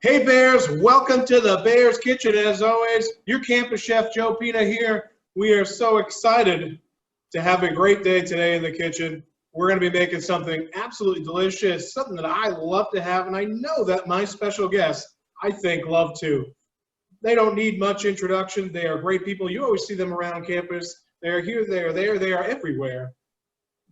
Hey Bears, welcome to the Bears Kitchen. As always, your campus chef Joe Pina here. We are so excited to have a great day today in the kitchen. We're going to be making something absolutely delicious, something that I love to have, and I know that my special guests, I think, love too. They don't need much introduction. They are great people. You always see them around campus. They're here, they are everywhere.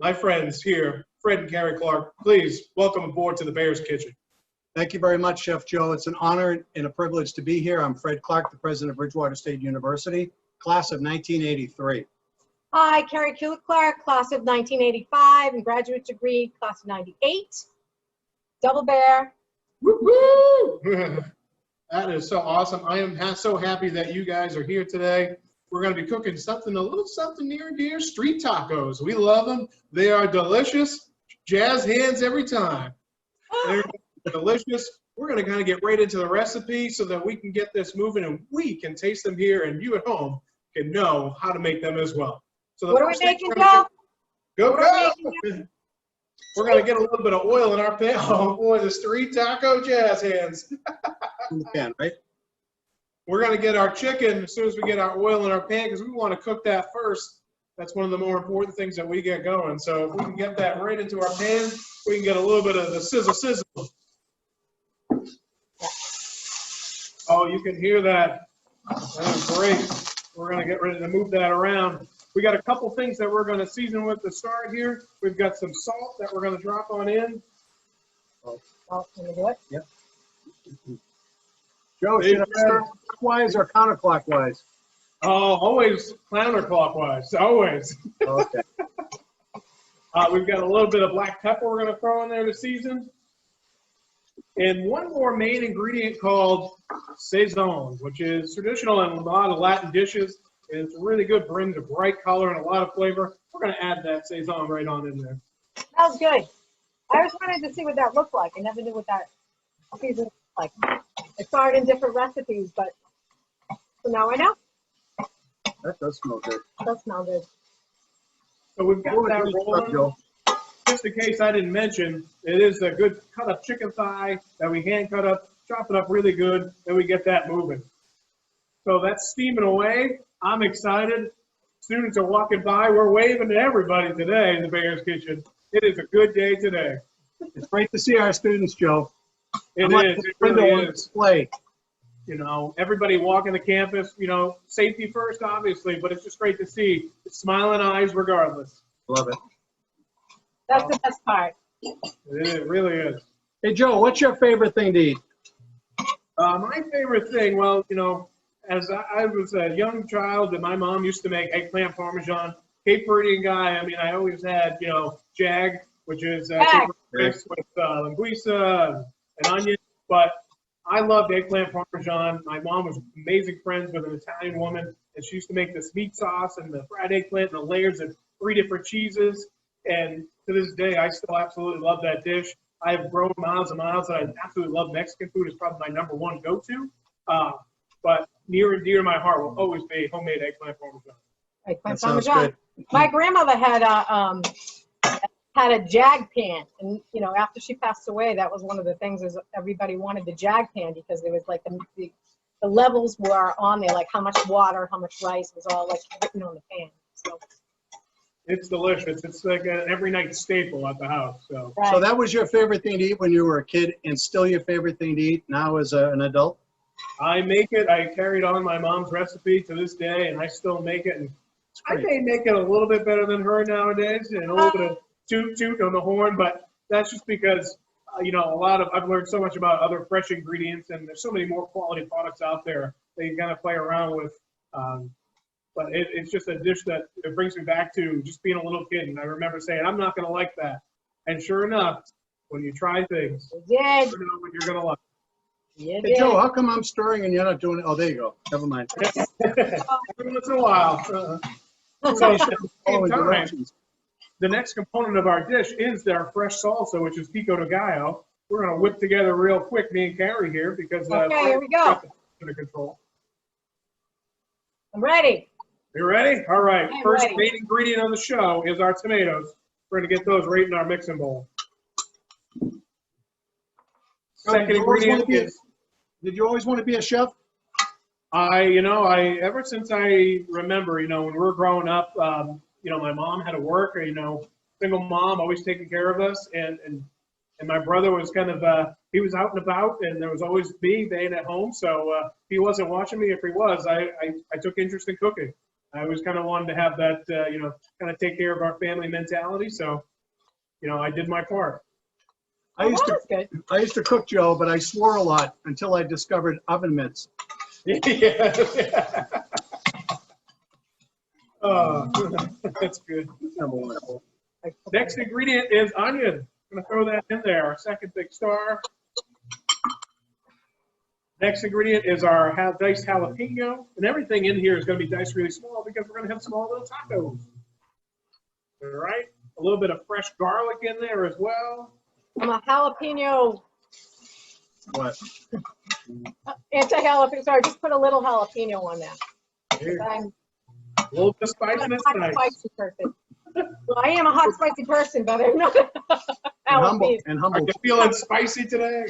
My friends here, Fred and Carrie Clark, please welcome aboard to the Bears Kitchen. Thank you very much, Chef Joe. It's an honor and a privilege to be here. I'm Fred Clark, the president of Bridgewater State University, class of 1983. Hi, Carrie Clark, class of 1985, and graduate degree, class of 98. Double bear. Woo-hoo! That is so awesome. I am so happy that you guys are here today. We're going to be cooking something, a little something near and dear, street tacos. We love them. They are delicious. Jazz hands every time. They're delicious. We're going to kind of get right into the recipe so that we can get this moving and we can taste them here and you at home can know how to make them as well. So What are we making, Joe? Go. We're going to get a little bit of oil in our pan. Oh boy, the street taco jazz hands. In the pan, right? We're going to get our chicken as soon as we get our oil in our pan because we want to cook that first. That's one of the more important things that we get going. So if we can get that right into our pan, we can get a little bit of the sizzle. Oh, you can hear that. That is great. We're going to get ready to move that around. We got a couple things that we're going to season with to start here. We've got some salt that we're going to drop on in. Oh, can we do it? Yep. Joe, should I start clockwise or counterclockwise? Oh, always counterclockwise. Always. Okay. We've got a little bit of black pepper we're going to throw in there to season. And one more main ingredient called sazon, which is traditional in a lot of Latin dishes. And it's really good, brings a bright color and a lot of flavor. We're going to add that sazon right on in there. Smells good. I always wanted to see what that looked like. I never knew what that season looked like. I saw it in different recipes, but so now I know. That does smell good. It does smell good. So we've got that rolling. Just in case I didn't mention, it is a good cut up chicken thigh that we hand cut up, chop it up really good, and we get that moving. So that's steaming away. I'm excited. Students are walking by. We're waving to everybody today in the Bears Kitchen. It is a good day today. It's great to see our students, Joe. It is. It really is. Display. You know, everybody walking the campus, you know, safety first, obviously, but it's just great to see smiling eyes regardless. Love it. That's the best part. It really is. Hey, Joe, what's your favorite thing to eat? My favorite thing, well, you know, as I was a young child, and my mom used to make eggplant parmesan. Cape Verdean guy, I mean, I always had, you know, jag, which is with linguiça and onion, but I loved eggplant parmesan. My mom was amazing friends with an Italian woman, and she used to make this meat sauce and the fried eggplant and the layers of 3 different cheeses. And to this day, I still absolutely love that dish. I've grown miles and miles, and I absolutely love Mexican food. It's probably my #1 go-to. But near and dear to my heart will always be homemade eggplant parmesan. Eggplant parmesan. My grandmother had a jag pan, and you know, after she passed away, that was one of the things is everybody wanted the jag pan because there was like the levels were on there, like how much water, how much rice was all like written on the pan. So it's delicious. It's like an every night staple at the house. So. Right. So that was your favorite thing to eat when you were a kid, and still your favorite thing to eat now as an adult? I make it. I carried on my mom's recipe to this day, and I still make it. And I may make it a little bit better than her nowadays, and a little bit of toot on the horn, but that's just because, you know, I've learned so much about other fresh ingredients, and there's so many more quality products out there that you kind of play around with. But it's just a dish that it brings me back to just being a little kid, and I remember saying, I'm not going to like that. And sure enough, when you try things, you know what you're going to like. Hey, Joe, how come I'm stirring and you're not doing it? Oh, there you go. Never mind. Every once in a while. So the next component of our dish is our fresh salsa, which is Pico de Gallo. We're going to whip together real quick, me and Carrie here, because okay, here we go. Under control. I'm ready. You ready? All right. I'm First ready. main ingredient on the show is our tomatoes. We're going to get those right in our mixing bowl. Second ingredient is Did you always want to be a chef? Ever since I remember, when we were growing up, my mom had to work, single mom, always taking care of us. And my brother was kind of, he was out and about, and there was always me being at home. So he wasn't watching me. If he was, I took interest in cooking. I always kind of wanted to have that, kind of take care of our family mentality. So, I did my part. I used to cook, Joe, but I swore a lot until I discovered oven mitts. Yeah. Oh, that's good. Next ingredient is onion. I'm going to throw that in there, our second big star. Next ingredient is our diced jalapeno. And everything in here is going to be diced really small because we're going to have small little tacos. All right. A little bit of fresh garlic in there as well. I'm a jalapeno. What? Anti-jalapeno. Sorry, just put a little jalapeno on that. I'm a little bit of spiciness. I'm a hot, spicy person. Well, I am a hot, spicy person, but I'm not jalapeno. Humble. Are you feeling spicy today?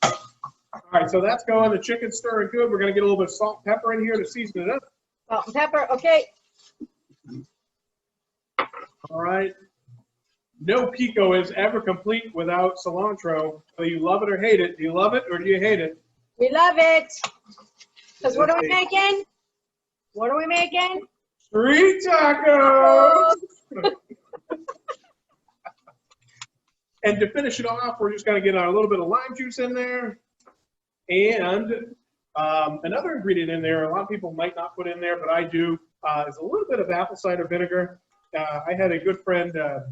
All right, so that's going. The chicken's stirring good. We're going to get a little bit of salt and pepper in here to season it up. Salt and pepper, okay. All right. No pico is ever complete without cilantro. So you love it or hate it. Do you love it or do you hate it? We love it. Because what are we making? What are we making? Street tacos. And to finish it off, we're just going to get a little bit of lime juice in there. And another ingredient in there, a lot of people might not put in there, but I do, is a little bit of apple cider vinegar. I had a good friend, a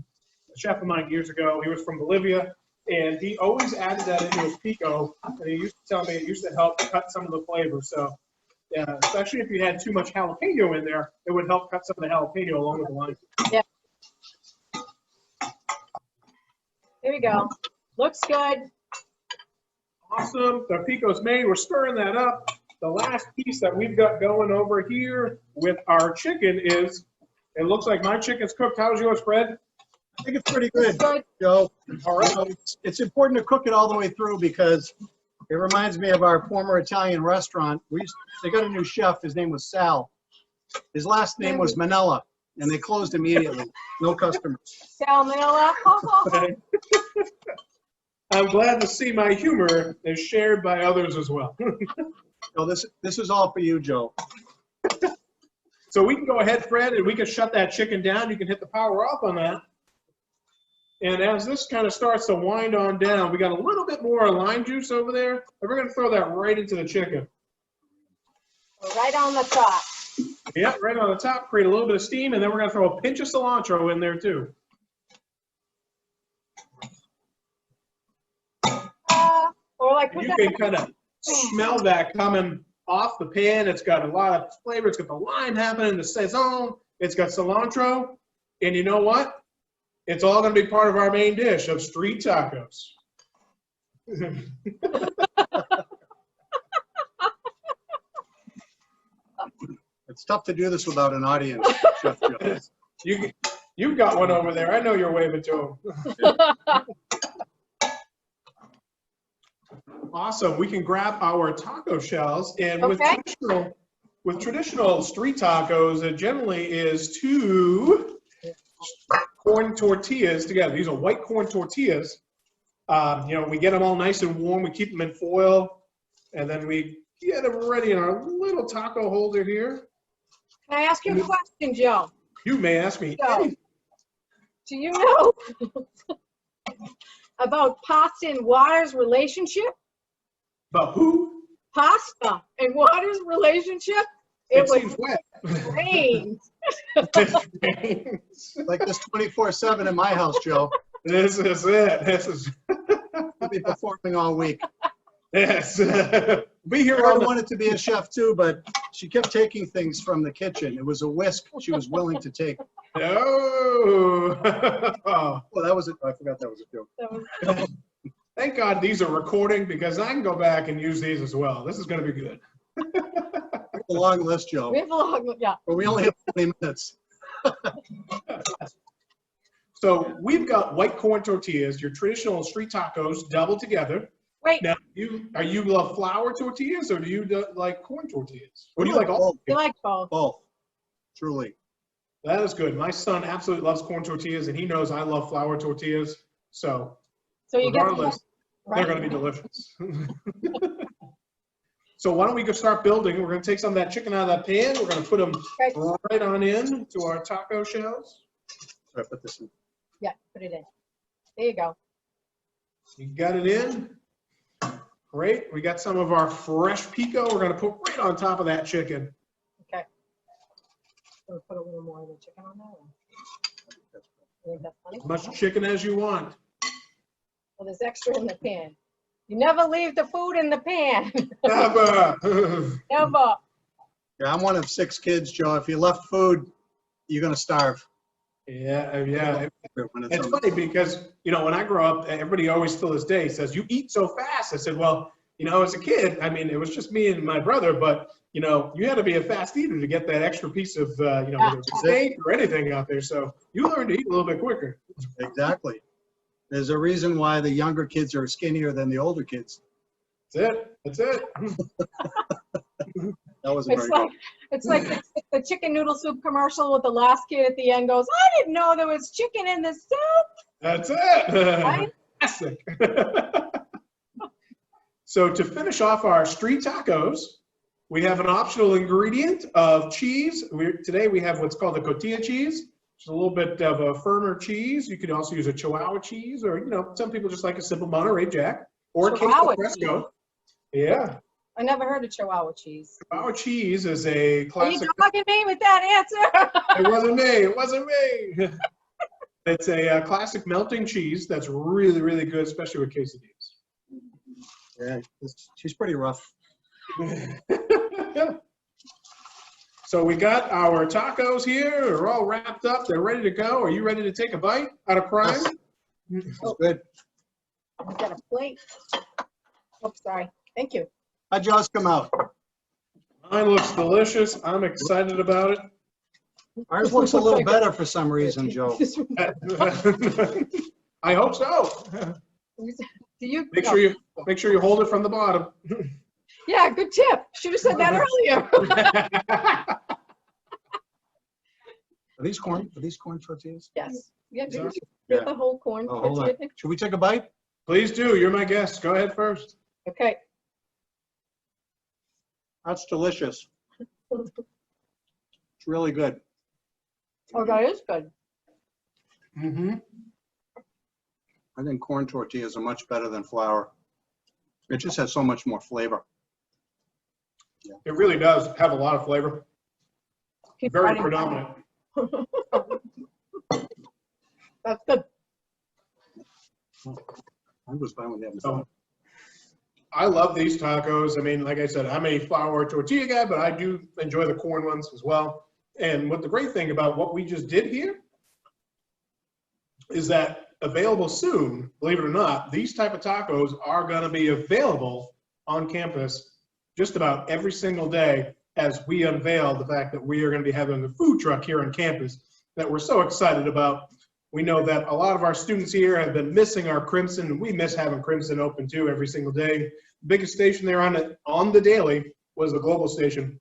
chef of mine years ago. He was from Bolivia, and he always added that into his pico, and he used to tell me it used to help cut some of the flavor. So, especially if you had too much jalapeno in there, it would help cut some of the jalapeno along with the lime. Yeah. Here we go. Looks good. Awesome. The pico's made. We're stirring that up. The last piece that we've got going over here with our chicken is, it looks like my chicken's cooked. How's yours, Fred? I think it's pretty good, Joe. All right. It's important to cook it all the way through because it reminds me of our former Italian restaurant. They got a new chef. His name was Sal. His last name was Manella, and they closed immediately. No customers. Salmonella. I'm glad to see my humor is shared by others as well. No, this is all for you, Joe. So we can go ahead, Fred, and we can shut that chicken down. You can hit the power off on that. And as this kind of starts to wind on down, we got a little bit more lime juice over there, and we're going to throw that right into the chicken. Right on the top. Yep, right on the top, create a little bit of steam, and then we're going to throw a pinch of cilantro in there too. You can kind of smell that coming off the pan. It's got a lot of flavor. It's got the lime happening, the sazon. It's got cilantro. And you know what? It's all going to be part of our main dish of street tacos. It's tough to do this without an audience, Chef Joe. You've got one over there. I know you're waving to him. Awesome. We can grab our taco shells, and with traditional street tacos, it generally is 2 corn tortillas together. These are white corn tortillas. We get them all nice and warm. We keep them in foil, and then we get them ready in our little taco holder here. Can I ask you a question, Joe? You may ask me anything. Do you know about pasta and water's relationship? About who? Pasta and water's relationship? It seems wet. Rain. Like this 24/7 in my house, Joe. This is it. I'll be performing all week. Yes. Be here. I wanted to be a chef too, but she kept taking things from the kitchen. It was a whisk she was willing to take. Oh. Well, that was it. I forgot that was a joke. Thank God these are recording because I can go back and use these as well. This is going to be good. A long list, Joe. We have a long, yeah. But we only have 20 minutes. So we've got white corn tortillas, your traditional street tacos doubled together. Wait, Now, are you love flour tortillas or do you like corn tortillas? Or do you like all? you like both? Both, truly. That is good. My son absolutely loves corn tortillas, and he knows I love flour tortillas. So, So you get regardless, right. they're going to be delicious. So why don't we go start building? We're going to take some of that chicken out of that pan. We're going to put them right on in to our taco shells. Should I put this in? Yeah, put it in. There you go. You got it in. Great. We got some of our fresh pico. We're going to put right on top of that chicken. Okay. So put a little more of the chicken on there. You think that's funny? As much chicken as you want. Well, there's extra in the pan. You never leave the food in the pan. Never. Never. Yeah, I'm one of 6 kids, Joe. If you left food, you're going to starve. Yeah. It's funny because, when I grow up, everybody always till this day says, you eat so fast. I said, well, as a kid, I mean, it was just me and my brother, but, you had to be a fast eater to get that extra piece of, whether it's steak or anything out there. So you learn to eat a little bit quicker. Exactly. There's a reason why the younger kids are skinnier than the older kids. That's it. That wasn't very good. It's like the chicken noodle soup commercial with the last kid at the end goes, I didn't know there was chicken in the soup. That's it. Right? Classic. So to finish off our street tacos, we have an optional ingredient of cheese. Today we have what's called the cotija cheese. It's a little bit of a firmer cheese. You could also use a Chihuahua cheese, or some people just like a simple Monterey Jack or Chihuahua queso fresco. cheese. Yeah. I never heard of Chihuahua cheese. Chihuahua cheese is a classic. Are you dogging me with that answer? It wasn't me. It's a classic melting cheese that's really, really good, especially with quesadillas. Yeah, she's pretty rough. So we got our tacos here. They're all wrapped up. They're ready to go. Are you ready to take a bite out of prime? That's good. I've got a plate. Oh, sorry. Thank you. How'd yours come out? Mine looks delicious. I'm excited about it. Ours looks a little better for some reason, Joe. I hope so. Do you Make sure you hold it from the bottom. Yeah, good tip. Should have said that earlier. Are these corn tortillas? Yes. Yeah, Yeah. get the whole corn. Oh, hold on. Should we take a bite? Please do. You're my guest. Go ahead first. Okay. That's delicious. It's really good. Oh, that is good. Mm-hmm. I think corn tortillas are much better than flour. It just has so much more flavor. It really does have a lot of flavor. Keep Very writing. predominant. That's good. I was fine with that. So, I love these tacos. I mean, like I said, I'm a flour tortilla guy, but I do enjoy the corn ones as well. And what the great thing about what we just did here is that available soon, believe it or not, these type of tacos are going to be available on campus just about every single day as we unveil the fact that we are going to be having a food truck here on campus that we're so excited about. We know that a lot of our students here have been missing our Crimson, and we miss having Crimson open too every single day. The biggest station there on the daily was the Global Station.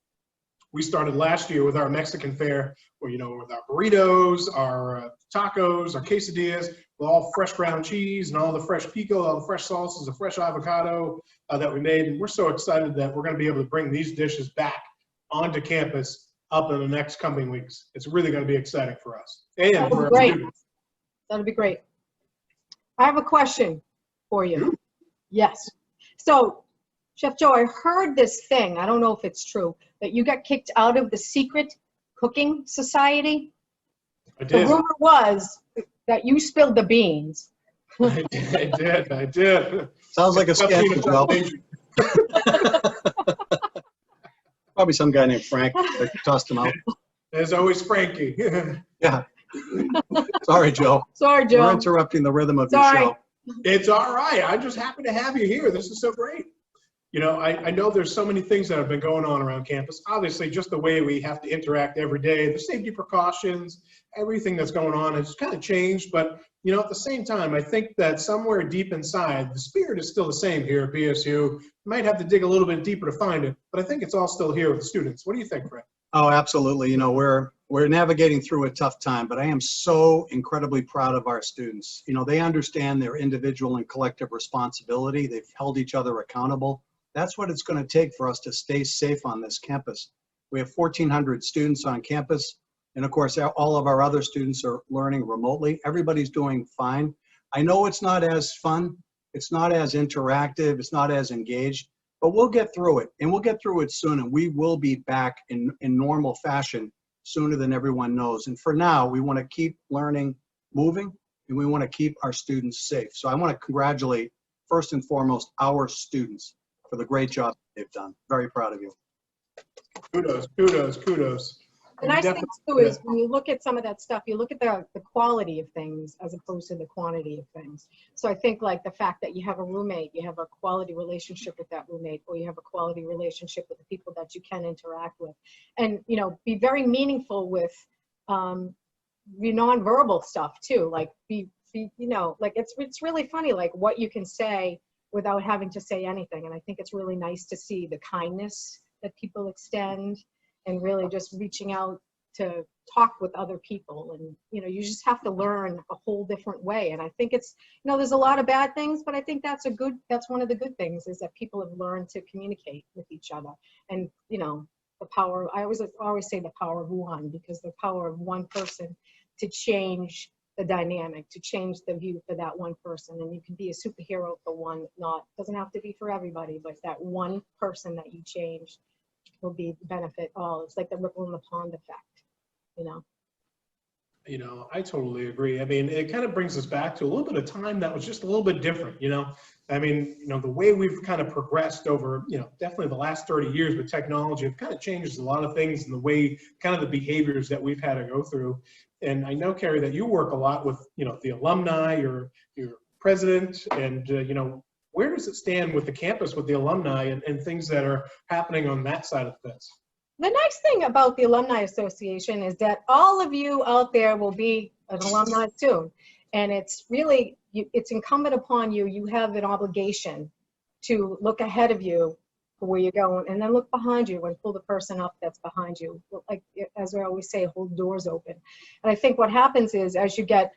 We started last year with our Mexican fare, where, with our burritos, our tacos, our quesadillas, with all fresh ground cheese and all the fresh pico, all the fresh sauces, the fresh avocado that we made. And we're so excited that we're going to be able to bring these dishes back onto campus up in the next coming weeks. It's really going to be exciting for us and for our students. That'd be great. I have a question for you. Yes. So, Chef Joe, I heard this thing, I don't know if it's true, that you got kicked out of the secret cooking society. I did. The rumor was that you spilled the beans. I did. Sounds like a scandal, Joe. Probably some guy named Frank that tossed him out. There's always Frankie. Yeah. Sorry, Joe. Sorry, Joe. We're interrupting the rhythm of your show. It's all right. I'm just happy to have you here. This is so great. I know there's so many things that have been going on around campus. Obviously, just the way we have to interact every day, the safety precautions, everything that's going on has kind of changed. But, at the same time, I think that somewhere deep inside, the spirit is still the same here at BSU. You might have to dig a little bit deeper to find it, but I think it's all still here with the students. What do you think, Fred? Oh, absolutely. We're navigating through a tough time, but I am so incredibly proud of our students. They understand their individual and collective responsibility. They've held each other accountable. That's what it's going to take for us to stay safe on this campus. We have 1,400 students on campus, and of course, all of our other students are learning remotely. Everybody's doing fine. I know it's not as fun, it's not as interactive, it's not as engaged, but we'll get through it, and we'll get through it soon, and we will be back in normal fashion sooner than everyone knows. And for now, we want to keep learning moving, and we want to keep our students safe. So I want to congratulate, first and foremost, our students for the great job they've done. Very proud of you. Kudos, kudos, kudos. The nice thing too is when you look at some of that stuff, you look at the quality of things as opposed to the quantity of things. So I think like the fact that you have a roommate, you have a quality relationship with that roommate, or you have a quality relationship with the people that you can interact with, and be very meaningful with nonverbal stuff too. Like like it's really funny like what you can say without having to say anything. And I think it's really nice to see the kindness that people extend, and really just reaching out to talk with other people. And, you just have to learn a whole different way. And I think it's, there's a lot of bad things, but I think that's one of the good things is that people have learned to communicate with each other. And, the power, I always say the power of one, because the power of one person to change the dynamic, to change the view for that one person. And you can be a superhero for one, doesn't have to be for everybody, but that one person that you change will benefit all. It's like the ripple in the pond effect, I totally agree. I mean, it kind of brings us back to a little bit of time that was just a little bit different, I mean, the way we've kind of progressed over, definitely the last 30 years with technology, have kind of changed a lot of things in the way, kind of the behaviors that we've had to go through. And I know, Carrie, that you work a lot with, the alumni, your president, and, where does it stand with the campus, with the alumni and things that are happening on that side of the fence? The nice thing about the Alumni Association is that all of you out there will be an alumni soon. And it's really, it's incumbent upon you, you have an obligation to look ahead of you for where you're going, and then look behind you and pull the person up that's behind you. Like, as I always say, hold doors open. And I think what happens is, as you get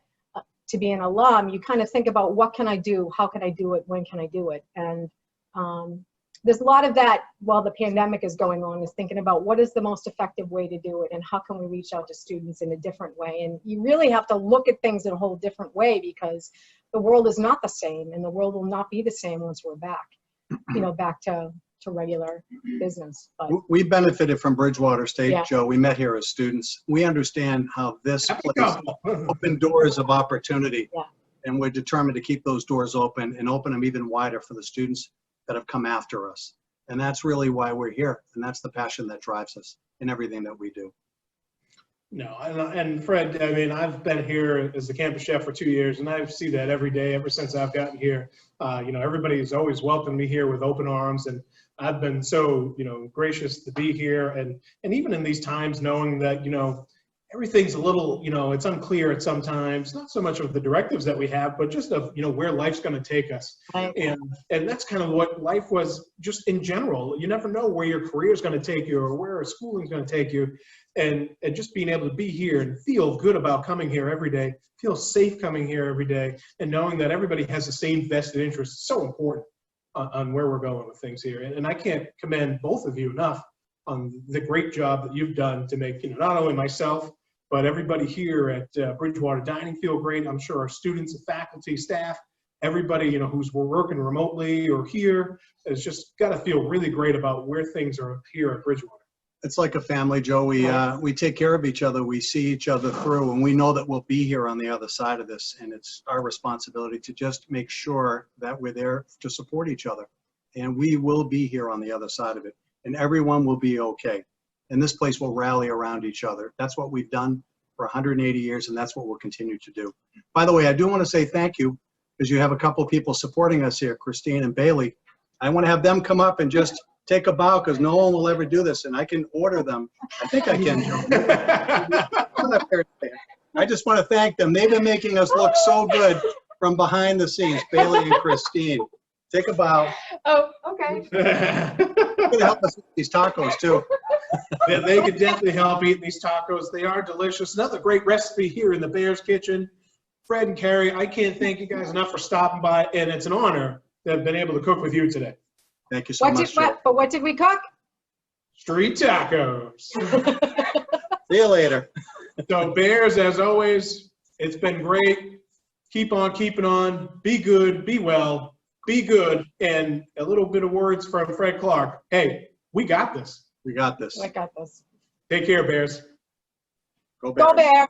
to be an alum, you kind of think about, what can I do? How can I do it? When can I do it? And there's a lot of that while the pandemic is going on, is thinking about what is the most effective way to do it, and how can we reach out to students in a different way. And you really have to look at things in a whole different way, because the world is not the same, and the world will not be the same once we're back, back to regular business. But we benefited from Bridgewater State, yeah. Joe. We met here as students. We understand how this place opened doors of opportunity, yeah. And we're determined to keep those doors open and open them even wider for the students that have come after us. And that's really why we're here. And that's the passion that drives us in everything that we do. No, and Fred, I mean, I've been here as the campus chef for 2 years, and I see that every day ever since I've gotten here. Everybody's always welcomed me here with open arms, and I've been so, gracious to be here. And even in these times, knowing that, everything's a little, it's unclear at some times, not so much of the directives that we have, but just of, where life's going to take us. And that's kind of what life was just in general. You never know where your career is going to take you or where schooling's going to take you. And just being able to be here and feel good about coming here every day, feel safe coming here every day, and knowing that everybody has the same vested interest is so important on where we're going with things here. And I can't commend both of you enough on the great job that you've done to make, not only myself, but everybody here at Bridgewater Dining feel great. I'm sure our students and faculty, staff, everybody, who's working remotely or here has just got to feel really great about where things are here at Bridgewater. It's like a family, Joe. We take care of each other. We see each other through, and we know that we'll be here on the other side of this. And it's our responsibility to just make sure that we're there to support each other. And we will be here on the other side of it. And everyone will be okay. And this place will rally around each other. That's what we've done for 180 years, and that's what we'll continue to do. By the way, I do want to say thank you, because you have a couple of people supporting us here, Christine and Bailey. I want to have them come up and just take a bow because no one will ever do this, and I can order them. I think I can. I just want to thank them. They've been making us look so good from behind the scenes, Bailey and Christine. Take a bow. Oh, okay. They're going to help us with these tacos, too. They could definitely help eating these tacos. They are delicious. Another great recipe here in the Bears Kitchen. Fred and Carrie, I can't thank you guys enough for stopping by, and it's an honor to have been able to cook with you today. Thank you so much. But what did we cook? Street tacos. See you later. So Bears, as always, it's been great. Keep on keeping on. Be good, be well, be good. And a little bit of words from Fred Clark. Hey, we got this. We got this. I got this. Take care, Bears. Go Bears. Go Bears.